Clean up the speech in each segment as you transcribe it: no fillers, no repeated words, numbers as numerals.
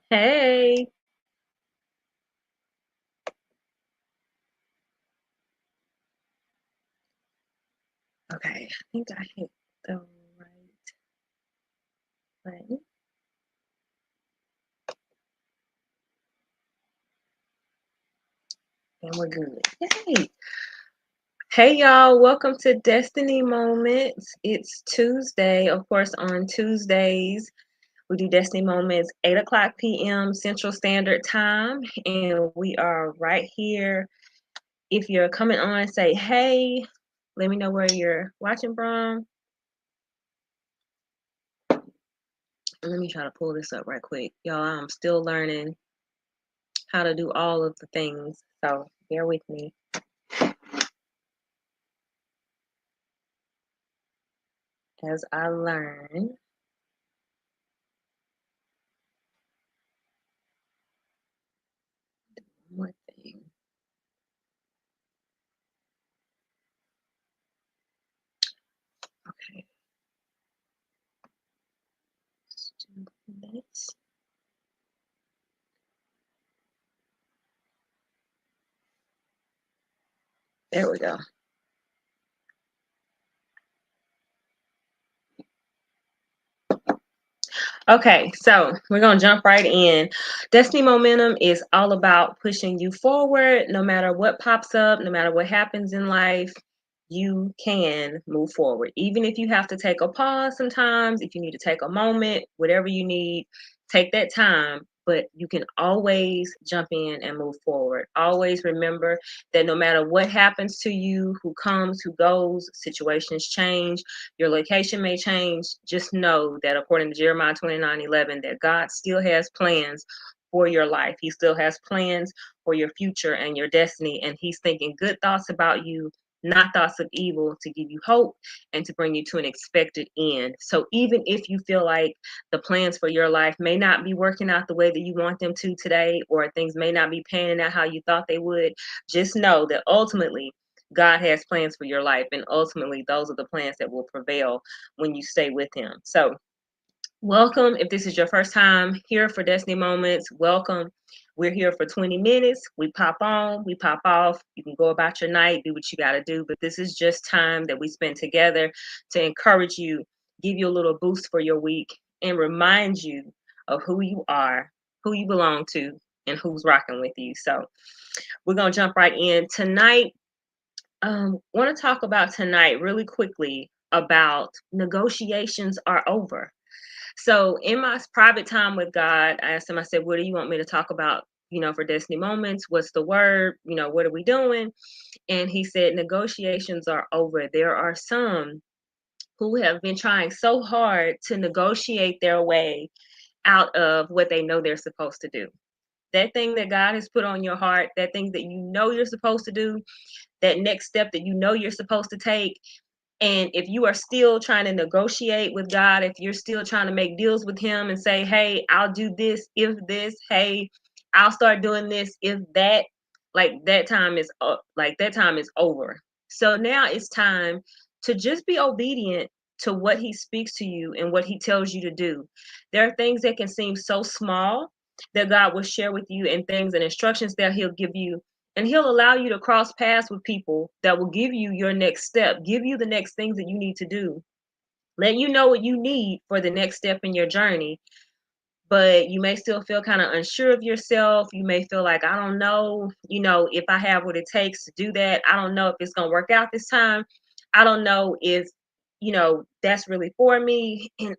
Hey. Okay, I think I hit the right button and we're good. Yay. Hey y'all, welcome to Destiny Moments. It's Tuesday. Of course, on Tuesdays, we do Destiny Moments 8 o'clock p.m. Central Standard Time. And we are right here. If you're coming on, say hey. Let me know where you're watching from. Let me try to pull this up right quick. Y'all, I'm still learning how to do all of the things. So bear with me. As I learn one thing. Okay, let's do this. There we go. Okay, so we're gonna jump right in. Destiny Momentum is all about pushing you forward no matter what pops up, no matter what happens in life. You can move forward. Even if you have to take a pause sometimes, if you need to take a moment, whatever you need, take that time. But you can always jump in and move forward. Always remember that no matter what happens to you, who comes, who goes, situations change, your location may change. Just know that according to Jeremiah 29:11, that God still has plans for your life. He still has plans for your future and your destiny. And He's thinking good thoughts about you, not thoughts of evil, to give you hope and to bring you to an expected end. So even if you feel like the plans for your life may not be working out the way that you want them to today, or things may not be panning out how you thought they would, just know that ultimately God has plans for your life, and ultimately those are the plans that will prevail when you stay with Him. So welcome. If this is your first time here for Destiny Moments, welcome. We're here for 20 minutes. We pop on, we pop off. You can go about your night, do what you got to do. But this is just time that we spend together to encourage you, give you a little boost for your week, and remind you of who you are, who you belong to, and who's rocking with you. So we're going to jump right in. Tonight, want to talk about tonight really quickly about negotiations are over. So in my private time with God, I asked him, I said, what do you want me to talk about, for Destiny Moments? What's the word? What are we doing? And he said, negotiations are over. There are some who have been trying so hard to negotiate their way out of what they know they're supposed to do. That thing that God has put on your heart, that thing that you're supposed to do, that next step that you're supposed to take. And if you are still trying to negotiate with God, if you're still trying to make deals with Him and say, hey, I'll do this if this, hey, I'll start doing this if that, that time is over. So now it's time to just be obedient to what He speaks to you and what He tells you to do. There are things that can seem so small that God will share with you, and things and instructions that He'll give you, and He'll allow you to cross paths with people that will give you your next step, give you the next things that you need to do, let you know what you need for the next step in your journey. But you may still feel kind of unsure of yourself. You may feel like, I don't know, if I have what it takes to do that. I don't know if it's going to work out this time. I don't know if, that's really for me. And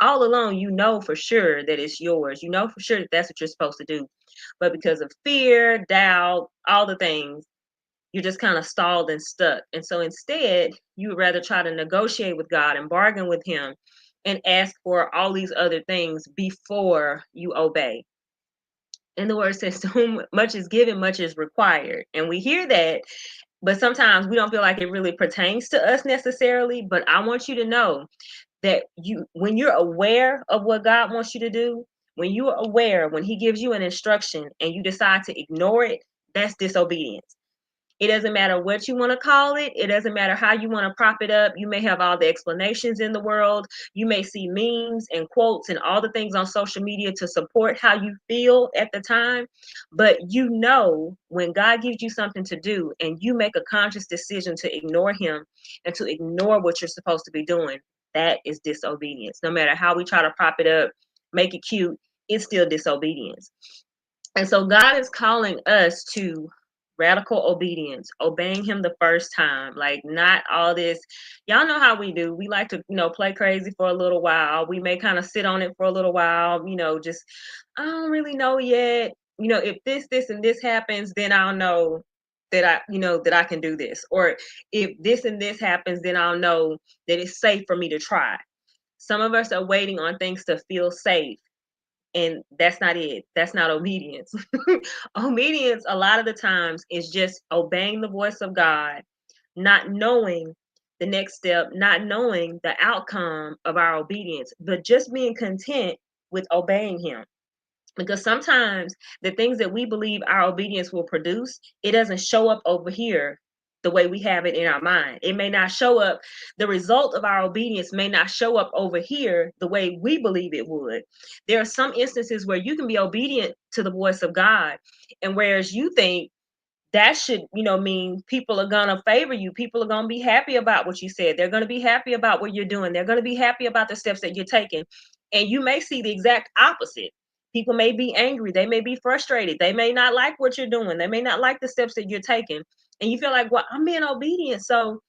all along, for sure that it's yours. You know for sure that that's what you're supposed to do. But because of fear, doubt, all the things, you're just kind of stalled and stuck. And so instead, you would rather try to negotiate with God and bargain with Him and ask for all these other things before you obey. And the word says, to whom much is given, much is required. And we hear that, but sometimes we don't feel like it really pertains to us necessarily. But I want you to know that when you're aware of what God wants you to do, when you are aware, when He gives you an instruction and you decide to ignore it, that's disobedience. It doesn't matter what you want to call it. It doesn't matter how you want to prop it up. You may have all the explanations in the world. You may see memes and quotes and all the things on social media to support how you feel at the time. But you know, when God gives you something to do and you make a conscious decision to ignore Him and to ignore what you're supposed to be doing, that is disobedience. No matter how we try to prop it up, make it cute, it's still disobedience. And so God is calling us to radical obedience, obeying Him the first time, like not all this. Y'all know how we do. We like to, play crazy for a little while. We may kind of sit on it for a little while, just, I don't really know yet. If this, and this happens, then I'll know that I can do this. Or if this and this happens, then I'll know that it's safe for me to try. Some of us are waiting on things to feel safe, and that's not it. That's not obedience. Obedience, a lot of the times, is just obeying the voice of God, not knowing the next step, not knowing the outcome of our obedience, but just being content with obeying Him. Because sometimes the things that we believe our obedience will produce, it doesn't show up over here the way we have it in our mind. It may not show up, the result of our obedience may not show up over here the way we believe it would. There are some instances where you can be obedient to the voice of God, and whereas you think that should, mean people are going to favor you. People are going to be happy about what you said. They're going to be happy about what you're doing. They're going to be happy about the steps that you're taking. And you may see the exact opposite. People may be angry. They may be frustrated. They may not like what you're doing. They may not like the steps that you're taking. And you feel like, well, I'm being obedient. So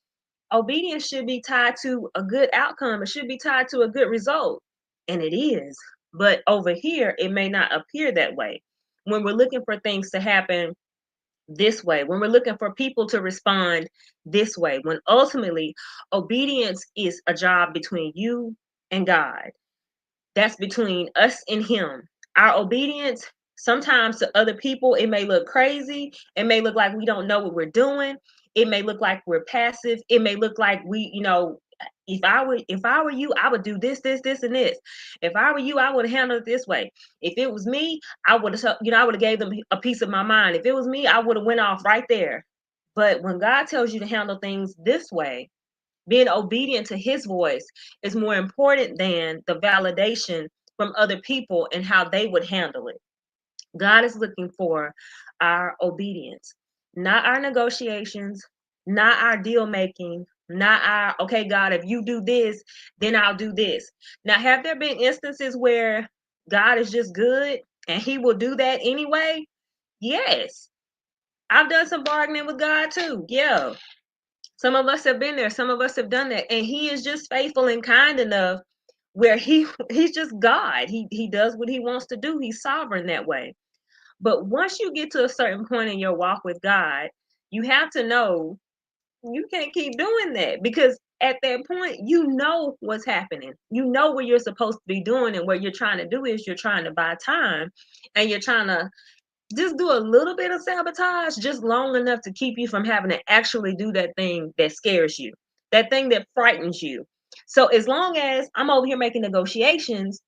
obedience should be tied to a good outcome. It should be tied to a good result. And it is. But over here, it may not appear that way. When we're looking for things to happen this way, when we're looking for people to respond this way, when ultimately obedience is a job between you and God. That's between us and Him. Our obedience, sometimes to other people, it may look crazy. It may look like we don't know what we're doing. It may look like we're passive. It may look like we, if I were you, I would do this, this, this, and this. If I were you, I would handle it this way. If it was me, I would have, I would have gave them a piece of my mind. If it was me, I would have went off right there. But when God tells you to handle things this way, being obedient to His voice is more important than the validation from other people and how they would handle it. God is looking for our obedience, not our negotiations, not our deal making, not our, okay, God, if you do this, then I'll do this. Now, have there been instances where God is just good and He will do that anyway? Yes. I've done some bargaining with God too. Yeah. Some of us have been there. Some of us have done that. And He is just faithful and kind enough where he's just God. He does what He wants to do. He's sovereign that way. But once you get to a certain point in your walk with God, you have to know you can't keep doing that, because at that point, you know what's happening. You know what you're supposed to be doing, and what you're trying to do is you're trying to buy time, and you're trying to just do a little bit of sabotage just long enough to keep you from having to actually do that thing that scares you, that thing that frightens you. So as long as I'm over here making negotiations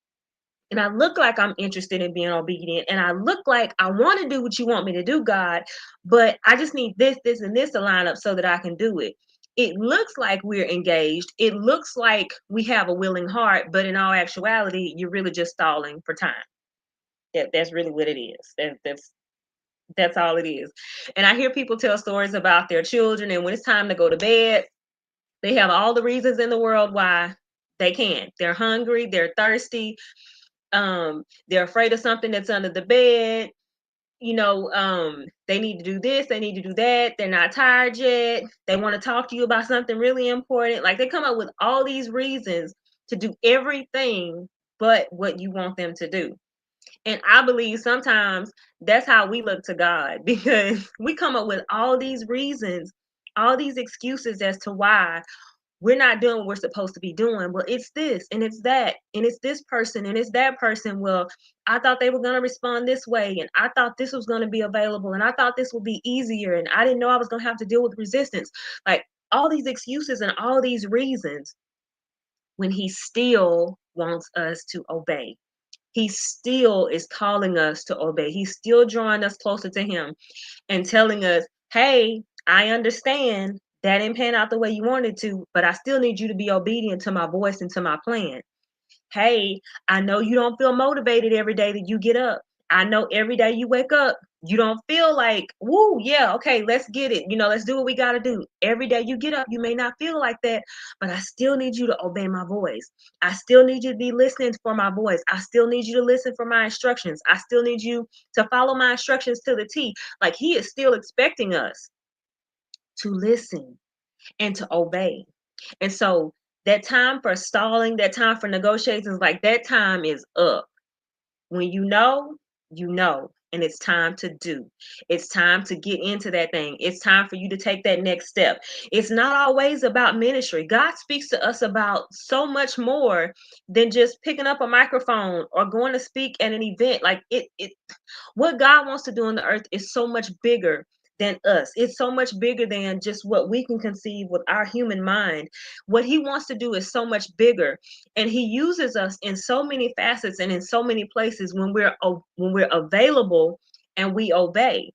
and I look like I'm interested in being obedient and I look like I want to do what you want me to do, God, but I just need this, this, and this to line up so that I can do it. It looks like we're engaged. It looks like we have a willing heart, but in all actuality, you're really just stalling for time. That's really what it is. That's all it is. And I hear people tell stories about their children, and when it's time to go to bed, they have all the reasons in the world why they can't. They're hungry, they're thirsty, they're afraid of something that's under the bed. They need to do this, they need to do that, they're not tired yet, they want to talk to you about something really important. Like, they come up with all these reasons to do everything but what you want them to do. And I believe sometimes that's how we look to God, because we come up with all these reasons, all these excuses as to why we're not doing what we're supposed to be doing. Well, it's this and it's that, and it's this person and it's that person. Well, I thought they were going to respond this way, and I thought this was going to be available, and I thought this would be easier, and I didn't know I was going to have to deal with resistance. Like, all these excuses and all these reasons, when He still wants us to obey. He still is calling us to obey. He's still drawing us closer to Him and telling us, hey, I understand that didn't pan out the way you wanted to, but I still need you to be obedient to my voice and to my plan. Hey, I know you don't feel motivated every day that you get up. I know every day you wake up, you don't feel like, woo, yeah, okay, let's get it. Let's do what we got to do. Every day you get up, you may not feel like that, but I still need you to obey my voice. I still need you to be listening for my voice. I still need you to listen for my instructions. I still need you to follow my instructions to the T. Like he is still expecting us to listen and to obey. And so that time for stalling, that time for negotiations, like that time is up. When you know, and it's time to do. It's time to get into that thing. It's time for you to take that next step. It's not always about ministry. God speaks to us about so much more than just picking up a microphone or going to speak at an event. Like it what God wants to do on the earth is so much bigger than us. It's so much bigger than just what we can conceive with our human mind. What he wants to do is so much bigger, and he uses us in so many facets and in so many places when we're available and we obey.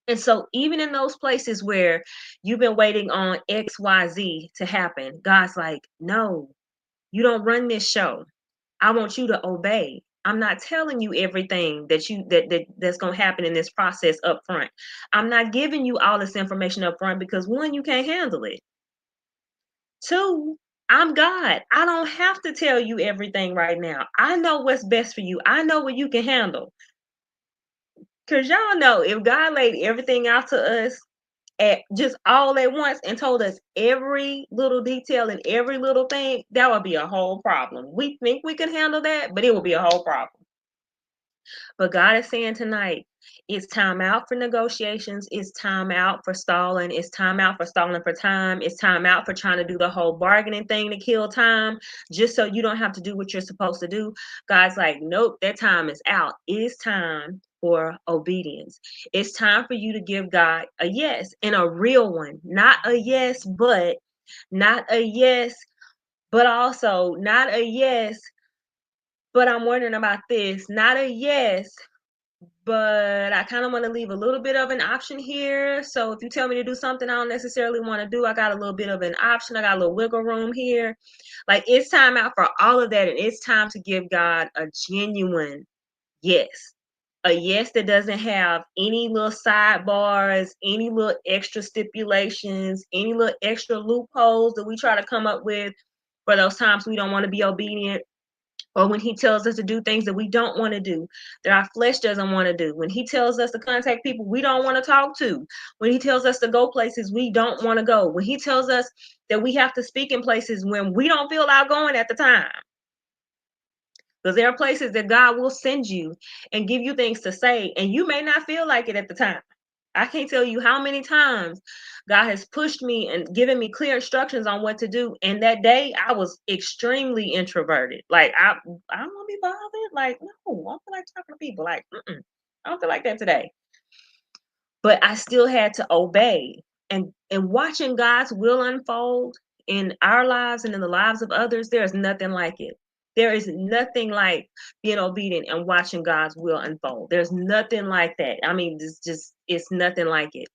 And so even in those places where you've been waiting on XYZ to happen, God's like, "No, you don't run this show. I want you to obey. I'm not telling you everything that's going to happen in this process up front. I'm not giving you all this information up front because one, you can't handle it. Two, I'm God. I don't have to tell you everything right now. I know what's best for you. I know what you can handle. Cause y'all know if God laid everything out to us at just all at once and told us every little detail and every little thing, that would be a whole problem. We think we can handle that, but it would be a whole problem. But God is saying tonight, it's time out for negotiations. It's time out for stalling. It's time out for stalling for time. It's time out for trying to do the whole bargaining thing to kill time just so you don't have to do what you're supposed to do. God's like, nope, that time is out. It is time for obedience. It's time for you to give God a yes, and a real one, not a yes, but not a yes, but also not a yes, but I'm wondering about this, not a yes, but I kind of want to leave a little bit of an option here. So if you tell me to do something I don't necessarily want to do, I got a little bit of an option. I got a little wiggle room here. Like it's time out for all of that. And it's time to give God a genuine yes. A yes that doesn't have any little sidebars, any little extra stipulations, any little extra loopholes that we try to come up with for those times we don't want to be obedient, or when he tells us to do things that we don't want to do, that our flesh doesn't want to do, when he tells us to contact people we don't want to talk to, when he tells us to go places we don't want to go, when he tells us that we have to speak in places when we don't feel like going at the time. Because there are places that God will send you and give you things to say, and you may not feel like it at the time. I can't tell you how many times God has pushed me and given me clear instructions on what to do. And that day I was extremely introverted. Like I don't want to be bothered. Like, no, I don't feel like talking to people. Like, I don't feel like that today. But I still had to obey. And watching God's will unfold in our lives and in the lives of others, there is nothing like it. There is nothing like being obedient and watching God's will unfold. There's nothing like that. I mean, it's nothing like it.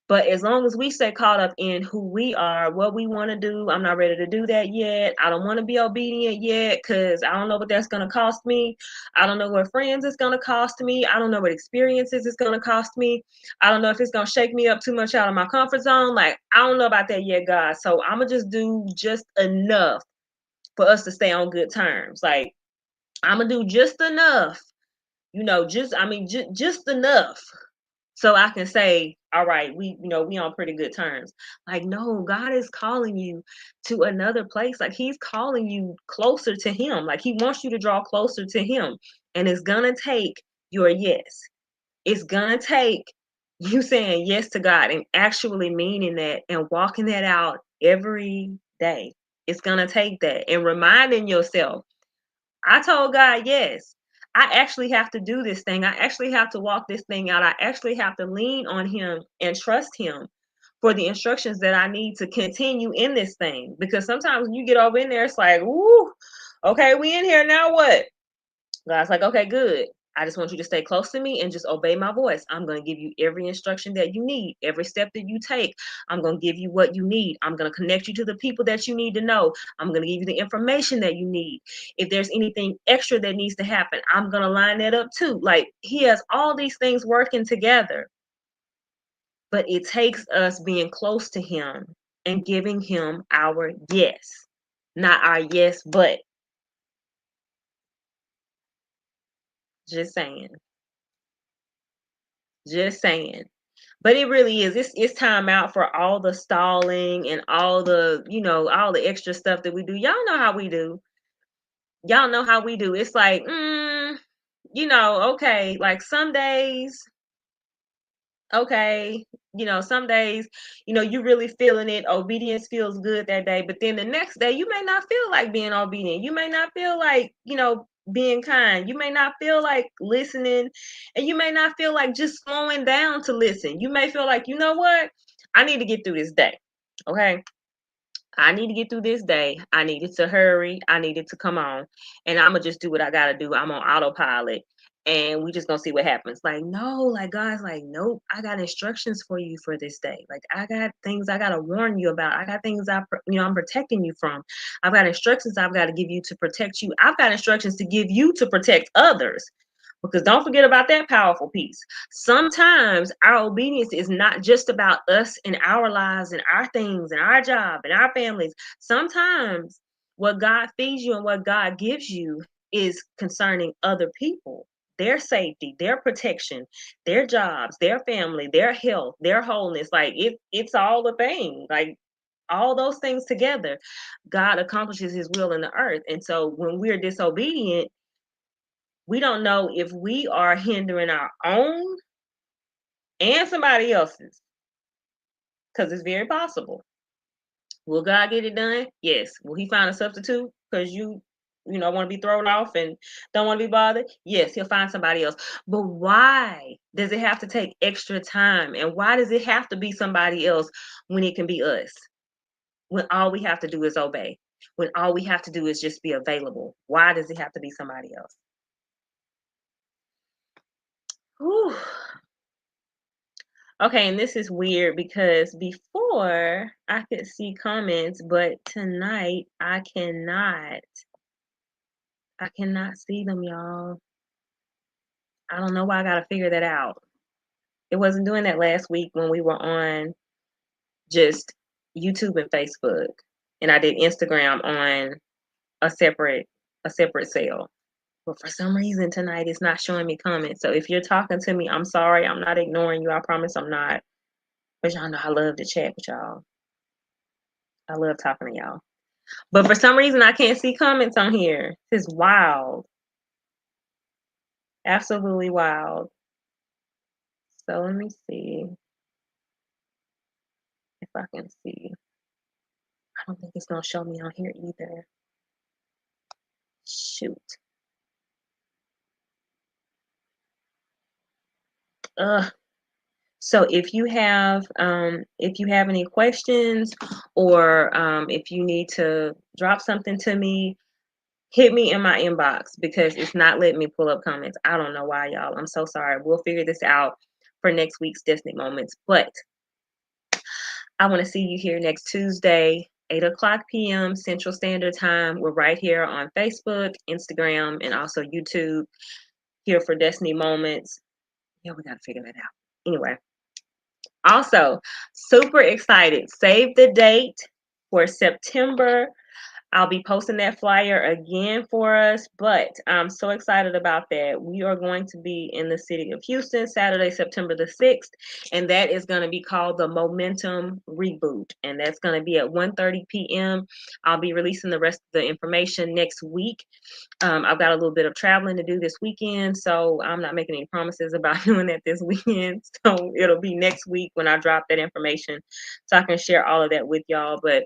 But as long as we stay caught up in who we are, what we want to do, I'm not ready to do that yet. I don't want to be obedient yet because I don't know what that's going to cost me. I don't know what friends it's going to cost me. I don't know what experiences it's going to cost me. I don't know if it's going to shake me up too much out of my comfort zone. Like, I don't know about that yet, God. So I'm going to just do just enough for us to stay on good terms. Like, I'm going to do just enough, just enough so I can say, all right, we on pretty good terms. Like, no, God is calling you to another place. Like he's calling you closer to him. Like he wants you to draw closer to him. And it's gonna take your yes. It's gonna take you saying yes to God and actually meaning that and walking that out every day. It's gonna take that and reminding yourself, I told God, yes, I actually have to do this thing. I actually have to walk this thing out. I actually have to lean on him and trust him for the instructions that I need to continue in this thing. Because sometimes when you get over in there, it's like, ooh, okay, we in here now. What? God's like, okay, good. I just want you to stay close to me and just obey my voice. I'm going to give you every instruction that you need. Every step that you take, I'm going to give you what you need. I'm going to connect you to the people that you need to know. I'm going to give you the information that you need. If there's anything extra that needs to happen, I'm going to line that up too. Like, he has all these things working together, but it takes us being close to him and giving him our yes, not our yes, but. Just saying. Just saying. But it really is. It's time out for all the stalling and all the, all the extra stuff that we do. Y'all know how we do. Y'all know how we do. It's like, okay, like some days, okay, some days, you really feeling it. Obedience feels good that day, but then the next day you may not feel like being obedient. You may not feel like, being kind. You may not feel like listening, and you may not feel like just slowing down to listen. You may feel like, you know what? I need to get through this day. Okay. I need to get through this day. I needed to hurry. I needed to come on. And I'm gonna just do what I gotta do. I'm on autopilot. And we just gonna see what happens. Like, no, like God's like, nope, I got instructions for you for this day. Like, I got things I gotta warn you about. I got things I'm protecting you from. I've got instructions I've got to give you to protect you. I've got instructions to give you to protect others. Because don't forget about that powerful piece. Sometimes our obedience is not just about us and our lives and our things and our job and our families. Sometimes what God feeds you and what God gives you is concerning other people, their safety, their protection, their jobs, their family, their health, their wholeness. Like, it's all a thing. Like, all those things together, God accomplishes his will in the earth. And so when we're disobedient, we don't know if we are hindering our own and somebody else's, because it's very possible. Will God get it done? Yes. Will he find a substitute because you want to be thrown off and don't want to be bothered? Yes, he'll find somebody else. But why does it have to take extra time? And why does it have to be somebody else when it can be us? When all we have to do is obey. When all we have to do is just be available. Why does it have to be somebody else? Whew. Okay, and this is weird because before I could see comments, but tonight I cannot. I cannot see them, y'all. I don't know why. I gotta figure that out. It wasn't doing that last week when we were on just YouTube and Facebook, and I did Instagram on a separate cell. But for some reason tonight it's not showing me comments. So if you're talking to me, I'm sorry. I'm not ignoring you. I promise I'm not. But y'all know I love to chat with y'all. I love talking to y'all. But for some reason, I can't see comments on here. It's wild. Absolutely wild. So let me see if I can see. I don't think it's going to show me on here either. Shoot. Ugh. So if you have any questions, or if you need to drop something to me, hit me in my inbox because it's not letting me pull up comments. I don't know why, y'all. I'm so sorry. We'll figure this out for next week's Destiny Moments. But I want to see you here next Tuesday, 8 o'clock p.m. Central Standard Time. We're right here on Facebook, Instagram, and also YouTube here for Destiny Moments. Yeah, we got to figure that out. Anyway, also, super excited. Save the date for September. I'll be posting that flyer again for us, but I'm so excited about that. We are going to be in the city of Houston Saturday, September the 6th, and that is going to be called the Momentum Reboot, and that's going to be at 1:30 p.m. I'll be releasing the rest of the information next week. I've got a little bit of traveling to do this weekend, so I'm not making any promises about doing that this weekend. So it'll be next week when I drop that information so I can share all of that with y'all. But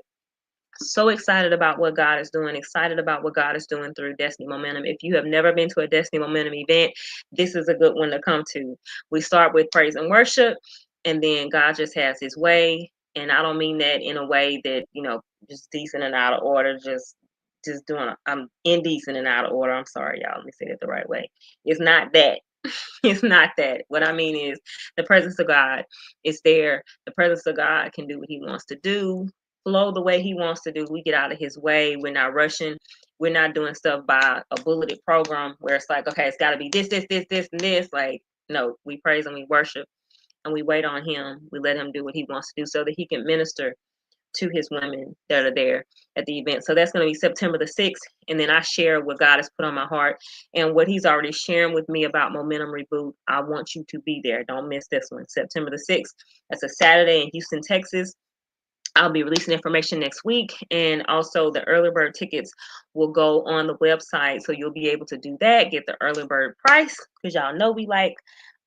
so excited about what God is doing, excited about what God is doing through Destiny Momentum. If you have never been to a Destiny Momentum event, this is a good one to come to. We start with praise and worship, and then God just has his way. And I don't mean that in a way that, just decent and out of order, just just doing, I'm indecent and out of order. I'm sorry, y'all. Let me say it the right way. It's not that. It's not that. What I mean is the presence of God is there. The presence of God can do what he wants to do, flow the way he wants to do. We get out of his way. We're not rushing. We're not doing stuff by a bulleted program where it's like, okay, it's got to be this, and this. Like, no, we praise and we worship and we wait on him. We let him do what he wants to do so that he can minister to his women that are there at the event. So that's going to be September the 6th. And then I share what God has put on my heart and what he's already sharing with me about Momentum Reboot. I want you to be there. Don't miss this one. September the 6th. That's a Saturday in Houston, Texas. I'll be releasing information next week. And also the early bird tickets will go on the website. So you'll be able to do that, get the early bird price, because y'all know we like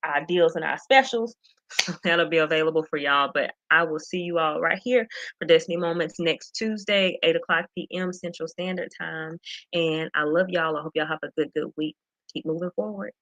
our deals and our specials. So that'll be available for y'all. But I will see you all right here for Destiny Moments next Tuesday, 8 o'clock p.m. Central Standard Time. And I love y'all. I hope y'all have a good week. Keep moving forward.